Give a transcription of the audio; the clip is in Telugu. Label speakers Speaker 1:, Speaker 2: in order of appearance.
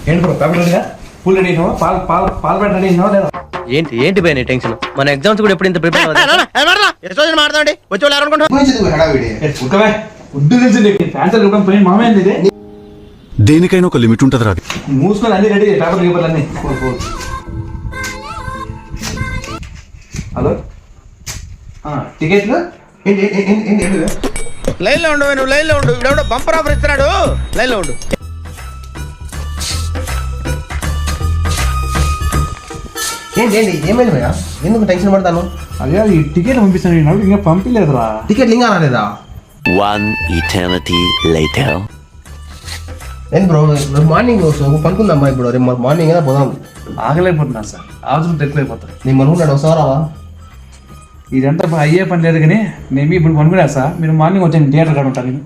Speaker 1: ఏంటి బ్రో పేపర్ రెడీగా పూల్ రెడీ అయినావా పాలు రెడీ అయినావా లేదా
Speaker 2: ఏంటి ఏంటి భయ టెన్షన్ మన ఎగ్జామ్స్ కూడా ఎప్పుడు ఇంత ప్రిపేర్
Speaker 3: మాట్లాడండి వచ్చి వాళ్ళు ఎవరనుకుంటారు
Speaker 1: ఉక్కవే ఉడ్డు తెలిసింది ఫ్యాన్స్ ఇవ్వడం పోయి మామేంది ఇది
Speaker 4: దేనికైనా ఒక లిమిట్ ఉంటుంది రాదు
Speaker 1: మూసుకొని అన్ని రెడీ పేపర్లు అన్ని హలో టికెట్లు
Speaker 3: లైన్ లో ఉండు నువ్వు లైన్ లో ఉండు ఇప్పుడు బంపర్ ఆఫర్ ఇస్తున్నాడు లైన్ లో ఉండు ఏంటి ఏమైంది భయ్యా ఎందుకు టెన్షన్ పడతాను
Speaker 1: అదే ఈ టికెట్ పంపిస్తాను ఇంకా పంపించలేదురా
Speaker 3: టికెట్ ఇంకా రాలేదా
Speaker 5: One eternity later.
Speaker 3: నేను బ్రో మార్నింగ్ పనుకుందామ్మా ఇప్పుడు రేపు మార్నింగ్ అయినా పోదాం
Speaker 1: ఆగలేకపోతున్నా సార్ అవసరం ఎక్కువైపోతాను
Speaker 3: నేను అనుకున్నాడు ఒకసారి రావా
Speaker 1: ఇదంతా అయ్యే పని లేదు కానీ నేను ఇప్పుడు పనుకున్నా సార్ మీరు మార్నింగ్ వచ్చాను థియేటర్ కాడ ఉంటాను నేను